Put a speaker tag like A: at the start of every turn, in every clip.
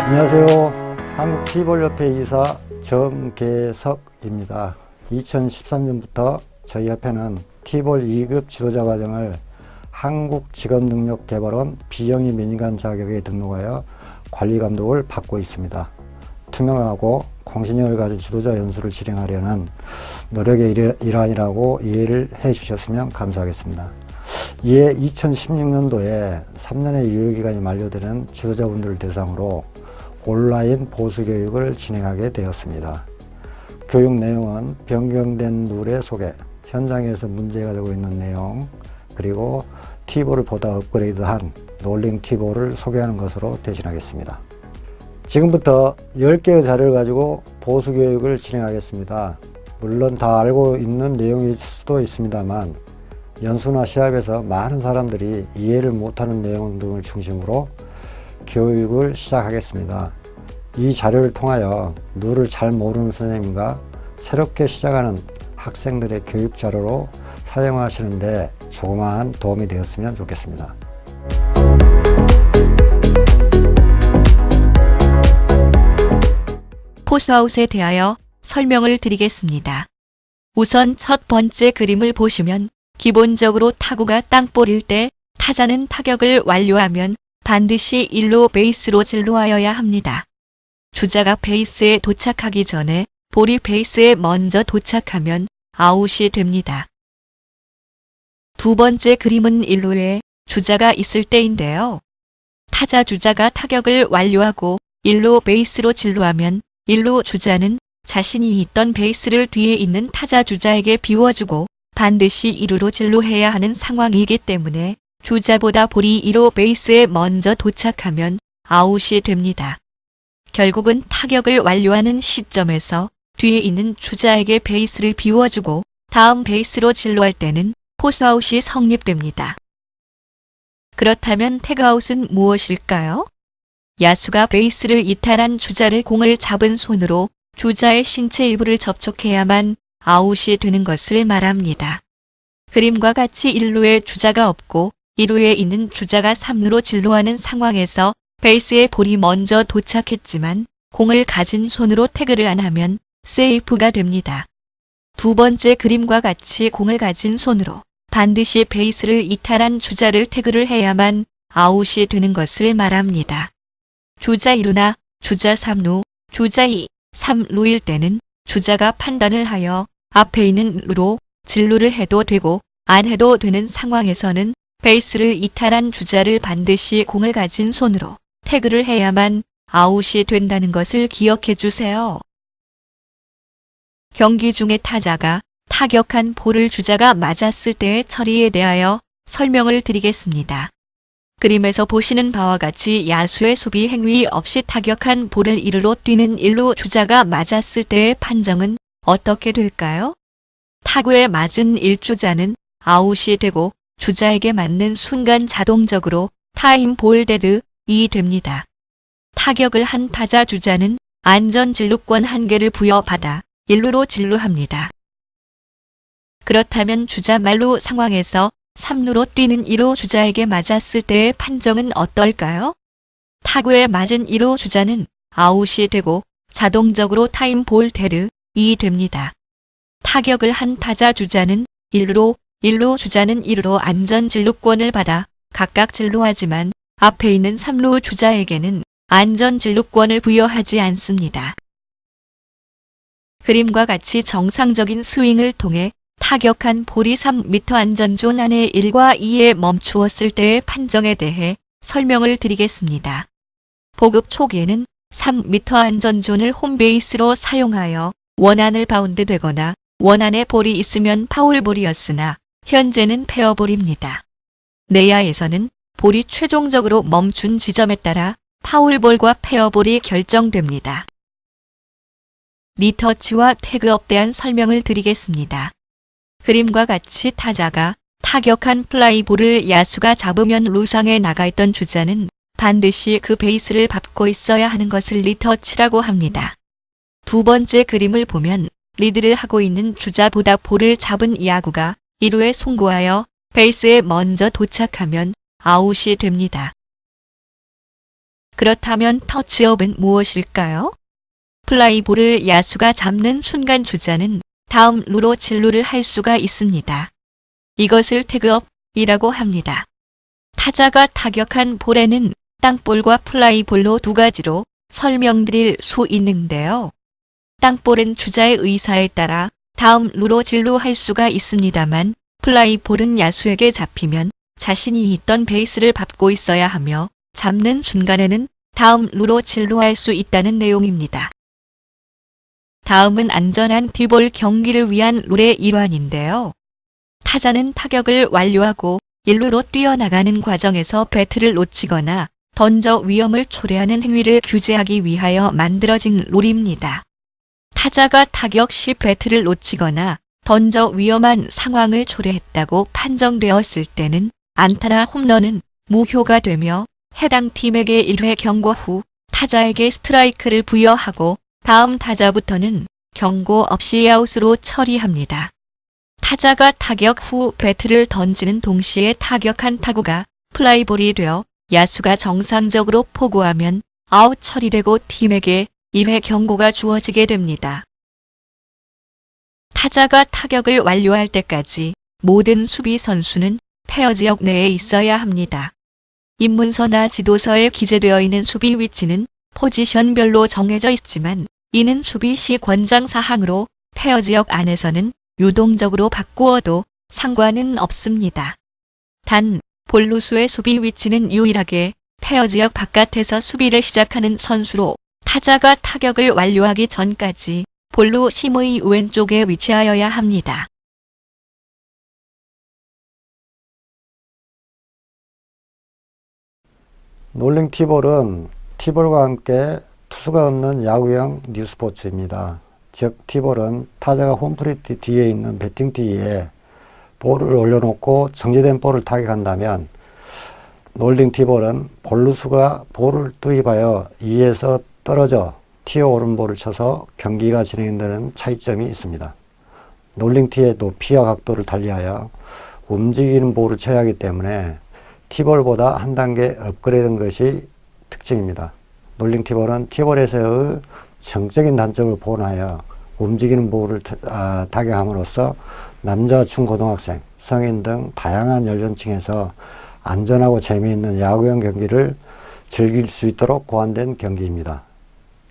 A: 안녕하세요. 한국티볼협회 이사 정계석입니다. 2013년부터 저희 협회는 티볼 2급 지도자 과정을 한국직업능력개발원 비영리 민간 자격에 등록하여 관리 감독을 받고 있습니다. 투명하고 공신력을 가진 지도자 연수를 진행하려는 노력의 일환이라고 이해를 해 주셨으면 감사하겠습니다. 이에 2016년도에 3년의 유효기간이 만료되는 지도자분들을 대상으로 온라인 보수교육을 진행하게 되었습니다. 교육 내용은 변경된 룰의 소개, 현장에서 문제가 되고 있는 내용, 그리고 티볼을 보다 업그레이드한 롤링 티볼을 소개하는 것으로 대신하겠습니다. 지금부터 10개의 자료를 가지고 보수교육을 진행하겠습니다. 물론 다 알고 있는 내용일 수도 있습니다만 연수나 시합에서 많은 사람들이 이해를 못하는 내용 등을 중심으로 교육을 시작하겠습니다. 이 자료를 통하여 룰을 잘 모르는 선생님과 새롭게 시작하는 학생들의 교육 자료로 사용하시는데 조그마한 도움이 되었으면 좋겠습니다.
B: 포스아웃에 대하여 설명을 드리겠습니다. 우선 첫 번째 그림을 보시면 기본적으로 타구가 땅볼일 때 타자는 타격을 완료하면 반드시 1루 베이스로 진루하여야 합니다. 주자가 베이스에 도착하기 전에 볼이 베이스에 먼저 도착하면 아웃이 됩니다. 두 번째 그림은 1루에 주자가 있을 때인데요. 타자 주자가 타격을 완료하고 1루 베이스로 진루하면 1루 주자는 자신이 있던 베이스를 뒤에 있는 타자 주자에게 비워주고 반드시 2루로 진루해야 하는 상황이기 때문에 주자보다 볼이 1루 베이스에 먼저 도착하면 아웃이 됩니다. 결국은 타격을 완료하는 시점에서 뒤에 있는 주자에게 베이스를 비워주고 다음 베이스로 진루할 때는 포스아웃이 성립됩니다. 그렇다면 태그아웃은 무엇일까요? 야수가 베이스를 이탈한 주자를 공을 잡은 손으로 주자의 신체 일부를 접촉해야만 아웃이 되는 것을 말합니다. 그림과 같이 1루에 주자가 없고 2루에 있는 주자가 3루로 진루하는 상황에서 베이스에 볼이 먼저 도착했지만 공을 가진 손으로 태그를 안 하면 세이프가 됩니다. 두 번째 그림과 같이 공을 가진 손으로 반드시 베이스를 이탈한 주자를 태그를 해야만 아웃이 되는 것을 말합니다. 주자 1루나 주자 3루, 주자 2, 3루일 때는 주자가 판단을 하여 앞에 있는 루로 진루를 해도 되고 안 해도 되는 상황에서는 베이스를 이탈한 주자를 반드시 공을 가진 손으로 태그를 해야만 아웃이 된다는 것을 기억해 주세요. 경기 중에 타자가 타격한 볼을 주자가 맞았을 때의 처리에 대하여 설명을 드리겠습니다. 그림에서 보시는 바와 같이 야수의 수비 행위 없이 타격한 볼을 1루로 뛰는 1루 주자가 맞았을 때의 판정은 어떻게 될까요? 타구에 맞은 1주자는 아웃이 되고 주자에게 맞는 순간 자동적으로 타임 볼 데드이 됩니다. 타격을 한 타자 주자는 안전 진루권 1개를 부여받아 1루로 진루합니다. 그렇다면 주자 만루 상황에서 3루로 뛰는 1루 주자에게 맞았을 때의 판정은 어떨까요? 타구에 맞은 1루 주자는 아웃이 되고 자동적으로 타임 볼 데드이 됩니다. 타격을 한 타자 주자는 1루로 1루 주자는 1루로 안전 진루권을 받아 각각 진루하지만 앞에 있는 3루 주자에게는 안전 진루권을 부여하지 않습니다. 그림과 같이 정상적인 스윙을 통해 타격한 볼이 3m 안전존 안에 1과 2에 멈추었을 때의 판정에 대해 설명을 드리겠습니다. 보급 초기에는 3m 안전존을 홈베이스로 사용하여 원안을 바운드 되거나 원안에 볼이 있으면 파울볼이었으나 현재는 페어볼입니다. 내야에서는 볼이 최종적으로 멈춘 지점에 따라 파울볼과 페어볼이 결정됩니다. 리터치와 태그업에 대한 설명을 드리겠습니다. 그림과 같이 타자가 타격한 플라이볼을 야수가 잡으면 루상에 나가 있던 주자는 반드시 그 베이스를 밟고 있어야 하는 것을 리터치라고 합니다. 두 번째 그림을 보면 리드를 하고 있는 주자보다 볼을 잡은 야구가 1루에 송구하여 베이스에 먼저 도착하면 아웃이 됩니다. 그렇다면 터치업은 무엇일까요? 플라이볼을 야수가 잡는 순간 주자는 다음 루로 진루를 할 수가 있습니다. 이것을 태그업이라고 합니다. 타자가 타격한 볼에는 땅볼과 플라이볼로 두 가지로 설명드릴 수 있는데요. 땅볼은 주자의 의사에 따라 다음 루로 진루할 수가 있습니다만 플라이볼은 야수에게 잡히면 자신이 있던 베이스를 밟고 있어야 하며 잡는 순간에는 다음 루로 진루할 수 있다는 내용입니다. 다음은 안전한 티볼 경기를 위한 룰의 일환인데요. 타자는 타격을 완료하고 1루로 뛰어나가는 과정에서 배트를 놓치거나 던져 위험을 초래하는 행위를 규제하기 위하여 만들어진 룰입니다. 타자가 타격 시 배트를 놓치거나 던져 위험한 상황을 초래했다고 판정되었을 때는 안타나 홈런은 무효가 되며 해당 팀에게 1회 경고 후 타자에게 스트라이크를 부여하고 다음 타자부터는 경고 없이 아웃으로 처리합니다. 타자가 타격 후 배트를 던지는 동시에 타격한 타구가 플라이볼이 되어 야수가 정상적으로 포구하면 아웃 처리되고 팀에게 1회 경고가 주어지게 됩니다. 타자가 타격을 완료할 때까지 모든 수비 선수는 페어 지역 내에 있어야 합니다. 입문서나 지도서에 기재되어 있는 수비 위치는 포지션별로 정해져 있지만 이는 수비 시 권장 사항으로 페어 지역 안에서는 유동적으로 바꾸어도 상관은 없습니다. 단, 볼루수의 수비 위치는 유일하게 페어 지역 바깥에서 수비를 시작하는 선수로 타자가 타격을 완료하기 전까지 볼루 심의 왼쪽에 위치하여야 합니다.
A: 롤링 티볼은 티볼과 함께 투수가 없는 야구형 뉴스포츠입니다. 즉 티볼은 타자가 홈플레이트 뒤에 있는 배팅티에 볼을 올려놓고 정지된 볼을 타격한다면 롤링 티볼은 볼루수가 볼을 투입하여 2에서 떨어져 튀어오른 볼을 쳐서 경기가 진행되는 차이점이 있습니다. 롤링 티의 높이와 각도를 달리하여 움직이는 볼을 쳐야 하기 때문에 티볼보다 한 단계 업그레이드된 것이 특징입니다. 롤링 티볼은 티볼에서의 정적인 단점을 보완하여 움직이는 볼을 타격함으로써 남자, 중, 고등학생, 성인 등 다양한 연령층에서 안전하고 재미있는 야구형 경기를 즐길 수 있도록 고안된 경기입니다.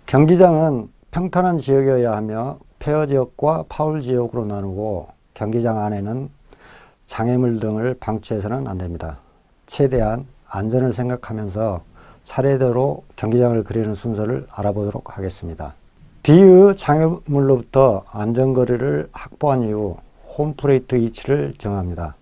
A: 경기장은 평탄한 지역이어야 하며 페어 지역과 파울 지역으로 나누고 경기장 안에는 장애물 등을 방치해서는 안 됩니다. 최대한 안전을 생각하면서 차례대로 경기장을 그리는 순서를 알아보도록 하겠습니다. 뒤의 장애물로부터 안전거리를 확보한 이후 홈플레이트 위치를 정합니다.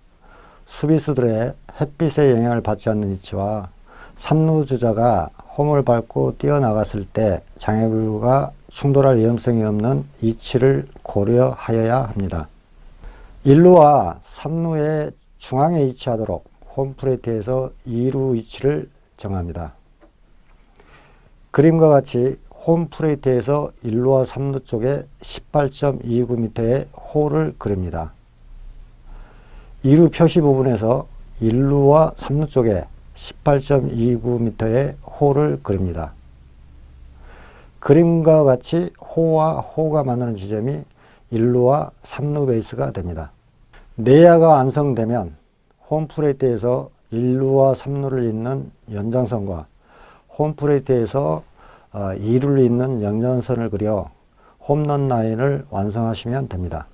A: 수비수들의 햇빛의 영향을 받지 않는 위치와 3루 주자가 홈을 밟고 뛰어나갔을 때 장애물과 충돌할 위험성이 없는 위치를 고려하여야 합니다. 1루와 3루의 중앙에 위치하도록 홈플레이트에서 2루 위치를 정합니다. 그림과 같이 홈플레이트에서 1루와 3루 쪽에 18.29m의 홀을 그립니다. 2루 표시 부분에서 1루와 3루 쪽에 18.29m의 홀을 그립니다. 그림과 같이 호와 호가 만나는 지점이 1루와 3루 베이스가 됩니다. 내야가 완성되면 홈플레이트에서 1루와 3루를 잇는 연장선과 홈플레이트에서 2루를 잇는 연장선을 그려 홈런 라인을 완성하시면 됩니다.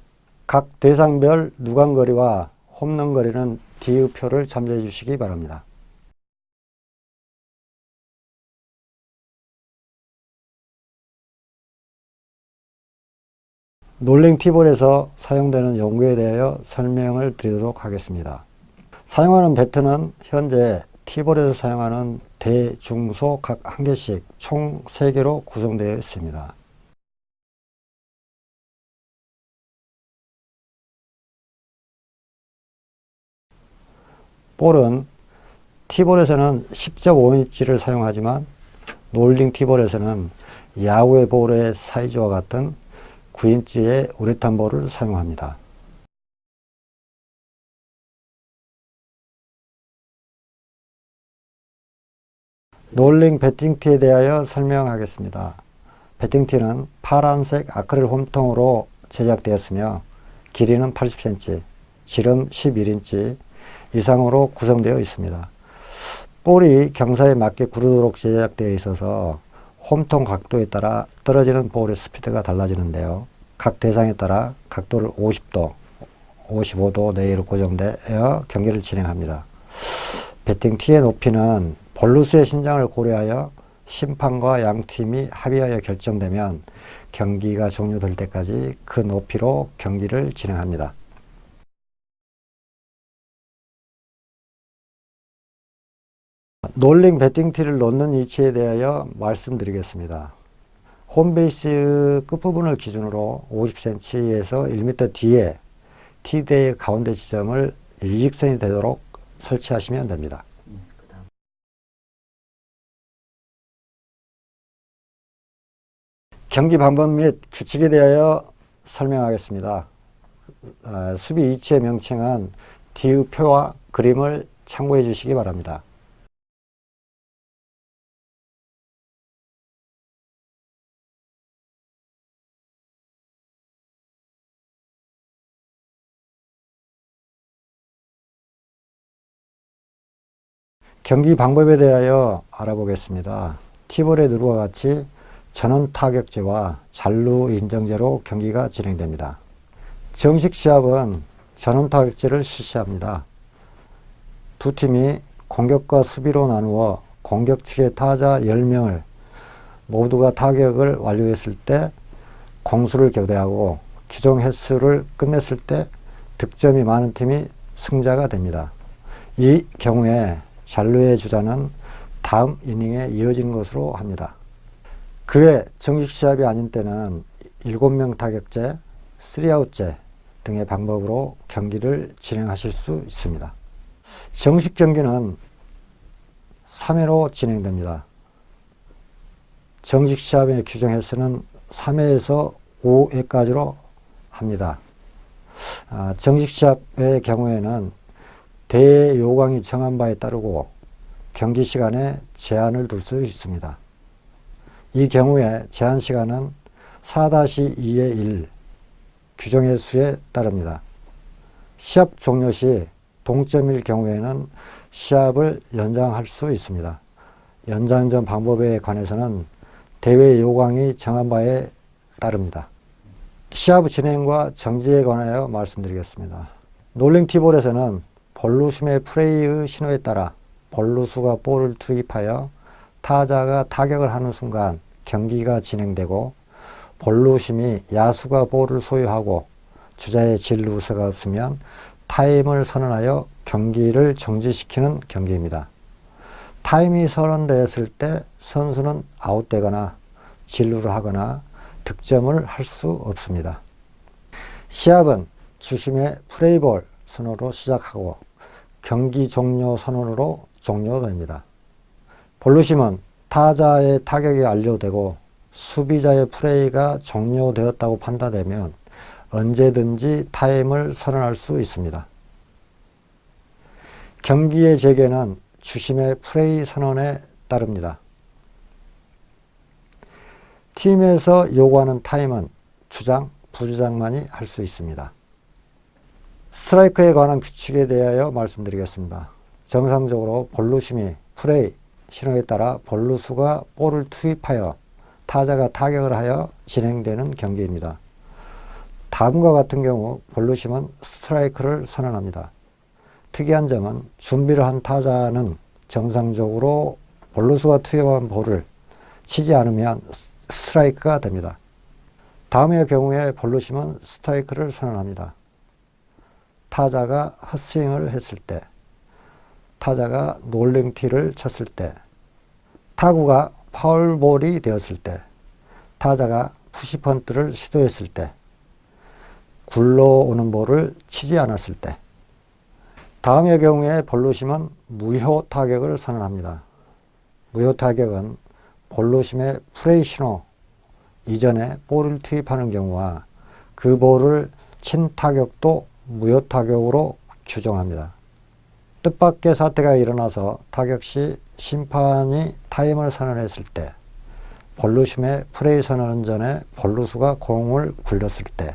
A: 각 대상별 누간거리와 홈런 거리는 뒤의 표를 참조해 주시기 바랍니다. 롤링 티볼에서 사용되는 용구에 대하여 설명을 드리도록 하겠습니다. 사용하는 배트는 현재 티볼에서 사용하는 대, 중, 소 각 한 개씩 총 3개로 구성되어 있습니다. 볼은 티볼에서는 10.5인치를 사용하지만 롤링 티볼에서는 야구의 볼의 사이즈와 같은 9인치의 우레탄 볼을 사용합니다. 롤링 배팅티에 대하여 설명하겠습니다. 배팅티는 파란색 아크릴 홈통으로 제작되었으며 길이는 80cm, 지름 11인치 이상으로 구성되어 있습니다. 볼이 경사에 맞게 구르도록 제작되어 있어서 홈통 각도에 따라 떨어지는 볼의 스피드가 달라지는데요. 각 대상에 따라 각도를 50도, 55도 내외로 고정되어 경기를 진행합니다. 배팅티의 높이는 볼루수의 신장을 고려하여 심판과 양팀이 합의하여 결정되면 경기가 종료될 때까지 그 높이로 경기를 진행합니다. 롤링 배팅티를 놓는 위치에 대하여 말씀드리겠습니다. 홈베이스 끝부분을 기준으로 50cm에서 1m 뒤에 티대의 가운데 지점을 일직선이 되도록 설치하시면 됩니다. 경기 방법 및 규칙에 대하여 설명하겠습니다. 수비 위치의 명칭은 뒤의 표와 그림을 참고해 주시기 바랍니다. 경기 방법에 대하여 알아보겠습니다. 티볼의 누르와 같이 전원 타격제와 잔루 인정제로 경기가 진행됩니다. 정식 시합은 전원 타격제를 실시합니다. 두 팀이 공격과 수비로 나누어 공격 측의 타자 10명을 모두가 타격을 완료했을 때 공수를 교대하고 규정 횟수를 끝냈을 때 득점이 많은 팀이 승자가 됩니다. 이 경우에 잔루의 주자는 다음 이닝에 이어지는 것으로 합니다. 그 외 정식 시합이 아닌 때는 7명 타격제, 3아웃제 등의 방법으로 경기를 진행하실 수 있습니다. 정식 경기는 3회로 진행됩니다. 정식 시합의 규정 횟수는 3회에서 5회까지로 합니다. 정식 시합의 경우에는 대회 요강이 정한 바에 따르고 경기 시간에 제한을 둘 수 있습니다. 이 경우에 제한 시간은 4-2의 1 규정의 수에 따릅니다. 시합 종료 시 동점일 경우에는 시합을 연장할 수 있습니다. 연장전 방법에 관해서는 대회 요강이 정한 바에 따릅니다. 시합 진행과 정지에 관하여 말씀드리겠습니다. 롤링 티볼에서는 볼루심의 플레이의 신호에 따라 볼루수가 볼을 투입하여 타자가 타격을 하는 순간 경기가 진행되고 볼루심이 야수가 볼을 소유하고 주자의 진루수가 없으면 타임을 선언하여 경기를 정지시키는 경기입니다. 타임이 선언되었을 때 선수는 아웃되거나 진루를 하거나 득점을 할 수 없습니다. 시합은 주심의 플레이볼 선언으로 시작하고 경기 종료 선언으로 종료됩니다. 볼루심은 타자의 타격이 완료되고 수비자의 플레이가 종료되었다고 판단되면 언제든지 타임을 선언할 수 있습니다. 경기의 재개는 주심의 플레이 선언에 따릅니다. 팀에서 요구하는 타임은 주장, 부주장만이 할 수 있습니다. 스트라이크에 관한 규칙에 대하여 말씀드리겠습니다. 정상적으로 볼루심이 플레이 신호에 따라 볼루수가 볼을 투입하여 타자가 타격을 하여 진행되는 경기입니다. 다음과 같은 경우 볼루심은 스트라이크를 선언합니다. 특이한 점은 준비를 한 타자는 정상적으로 볼루수가 투입한 볼을 치지 않으면 스트라이크가 됩니다. 다음의 경우에 볼루심은 스트라이크를 선언합니다. 타자가 헛스윙을 했을 때, 타자가 롤링티를 쳤을 때, 타구가 파울볼이 되었을 때, 타자가 푸시펀트를 시도했을 때, 굴러오는 볼을 치지 않았을 때, 다음의 경우에 볼루심은 무효 타격을 선언합니다. 무효 타격은 볼루심의 플레이 신호 이전에 볼을 투입하는 경우와 그 볼을 친 타격도 무효 타격으로 규정합니다. 뜻밖의 사태가 일어나서 타격 시 심판이 타임을 선언했을 때, 볼루심의 플레이 선언 전에 볼루수가 공을 굴렸을 때,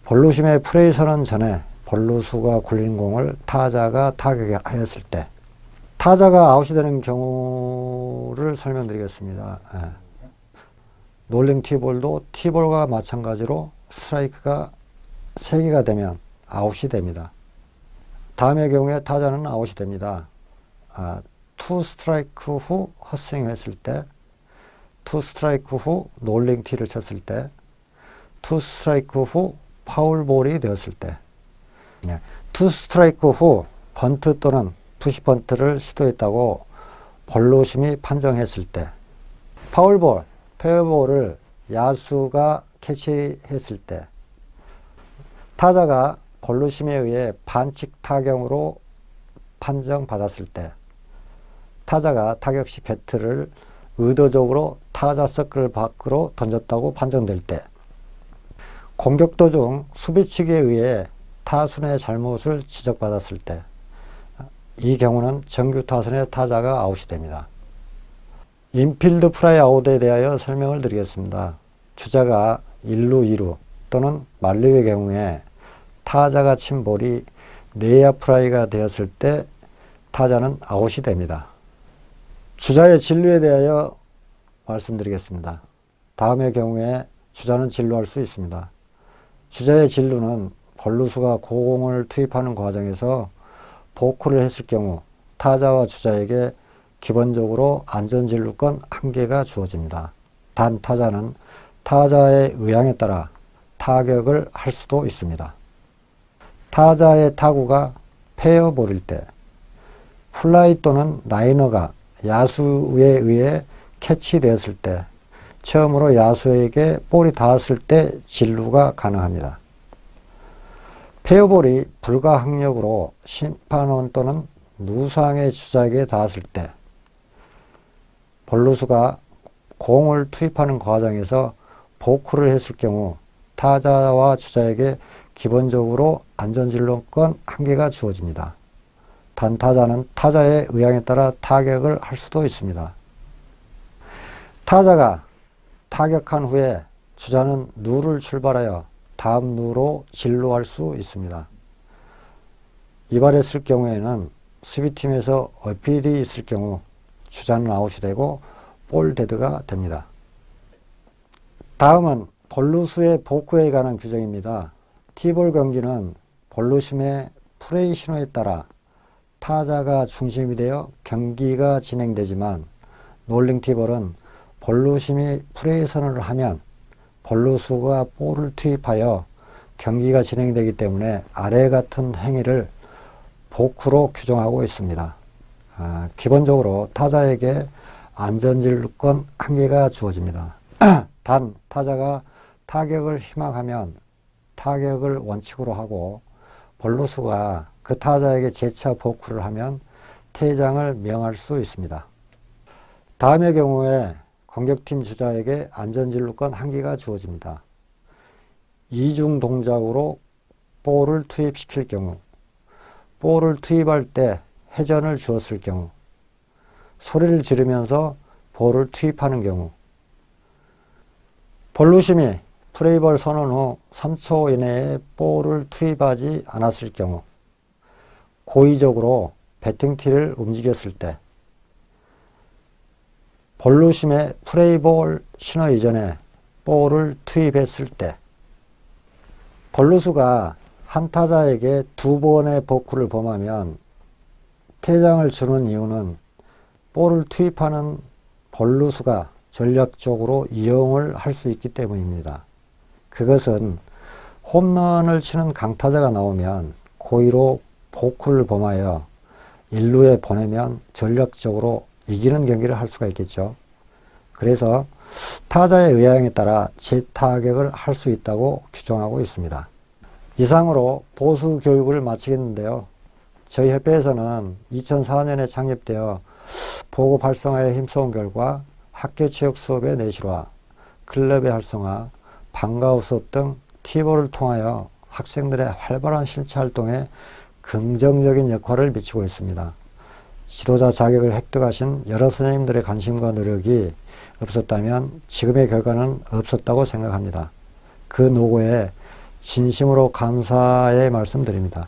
A: 볼루심의 플레이 선언 전에 볼루수가 굴린 공을 타자가 타격했을 때, 타자가 아웃이 되는 경우를 설명드리겠습니다. 롤링 티볼도 티볼과 마찬가지로 스트라이크가 3개가 되면 아웃이 됩니다. 다음의 경우에 타자는 아웃이 됩니다. 투 스트라이크 후 헛스윙 했을 때, 투 스트라이크 후 롤링 티를 쳤을 때, 투 스트라이크 후 파울볼이 되었을 때, 투 스트라이크 후 번트 또는 푸시 번트를 시도했다고 볼루심이 판정했을 때, 파울볼, 페어볼을 야수가 캐치했을 때, 타자가 볼루심에 의해 반칙 타격으로 판정받았을 때, 타자가 타격 시 배트를 의도적으로 타자 서클 밖으로 던졌다고 판정될 때, 공격 도중 수비 측에 의해 타순의 잘못을 지적받았을 때, 이 경우는 정규 타선의 타자가 아웃이 됩니다. 인필드 프라이 아웃에 대하여 설명을 드리겠습니다. 주자가 1루, 2루 또는 만루의 경우에 타자가 친 볼이 내야 프라이가 되었을 때 타자는 아웃이 됩니다. 주자의 진루에 대하여 말씀드리겠습니다. 다음의 경우에 주자는 진루할 수 있습니다. 주자의 진루는 볼루수가 공을 투입하는 과정에서 보크를 했을 경우 타자와 주자에게 기본적으로 안전진루권 1개가 주어집니다. 단 타자는 타자의 의향에 따라 타격을 할 수도 있습니다. 타자의 타구가 페어볼일 때, 플라이 또는 라이너가 야수에 의해 캐치되었을 때, 처음으로 야수에게 볼이 닿았을 때 진루가 가능합니다. 페어볼이 불가항력으로 심판원 또는 누상의 주자에게 닿았을 때, 볼루수가 공을 투입하는 과정에서 보크를 했을 경우 타자와 주자에게 기본적으로 안전진루권 1개가 주어집니다. 단 타자는 타자의 의향에 따라 타격을 할 수도 있습니다. 타자가 타격한 후에 주자는 루를 출발하여 다음 루로 진루할 수 있습니다. 이발했을 경우에는 수비팀에서 어필이 있을 경우 주자는 아웃이 되고 볼 데드가 됩니다. 다음은 볼루수의 보크에 관한 규정입니다. 티볼 경기는 볼루심의 플레이 신호에 따라 타자가 중심이 되어 경기가 진행되지만, 롤링 티볼은 볼루심이 플레이 선언을 하면 볼루수가 볼을 투입하여 경기가 진행되기 때문에 아래 같은 행위를 보크로 규정하고 있습니다. 기본적으로 타자에게 안전진루권 1개가 주어집니다. 단 타자가 타격을 희망하면 타격을 원칙으로 하고, 볼루수가 그 타자에게 재차 보크를 하면 퇴장을 명할 수 있습니다. 다음의 경우에 공격팀 주자에게 안전진루권 1개가 주어집니다. 이중 동작으로 볼을 투입시킬 경우, 볼을 투입할 때 회전을 주었을 경우, 소리를 지르면서 볼을 투입하는 경우, 볼루심이 플레이볼 선언 후 3초 이내에 볼을 투입하지 않았을 경우, 고의적으로 배팅티를 움직였을 때, 볼루심의 플레이볼 신호 이전에 볼을 투입했을 때, 볼루수가 한 타자에게 2번의 보크를 범하면 퇴장을 주는 이유는 볼을 투입하는 볼루수가 전략적으로 이용을 할 수 있기 때문입니다. 그것은 홈런을 치는 강타자가 나오면 고의로 보크를 범하여 1루에 보내면 전략적으로 이기는 경기를 할 수가 있겠죠. 그래서 타자의 의향에 따라 재타격을 할 수 있다고 규정하고 있습니다. 이상으로 보수 교육을 마치겠는데요. 저희 협회에서는 2004년에 창립되어 보고 활성화에 힘써온 결과 학교체육 수업의 내실화, 클럽의 활성화, 방과후 수업 등 팁을 통하여 학생들의 활발한 실체 활동에 긍정적인 역할을 미치고 있습니다. 지도자 자격을 획득하신 여러 선생님들의 관심과 노력이 없었다면 지금의 결과는 없었다고 생각합니다. 그 노고에 진심으로 감사의 말씀드립니다.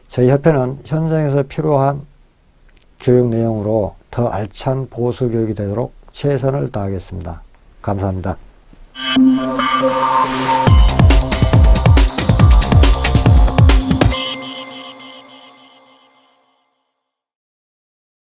A: 저희 협회는 현장에서 필요한 교육 내용으로 더 알찬 보수 교육이 되도록 최선을 다하겠습니다. 감사합니다.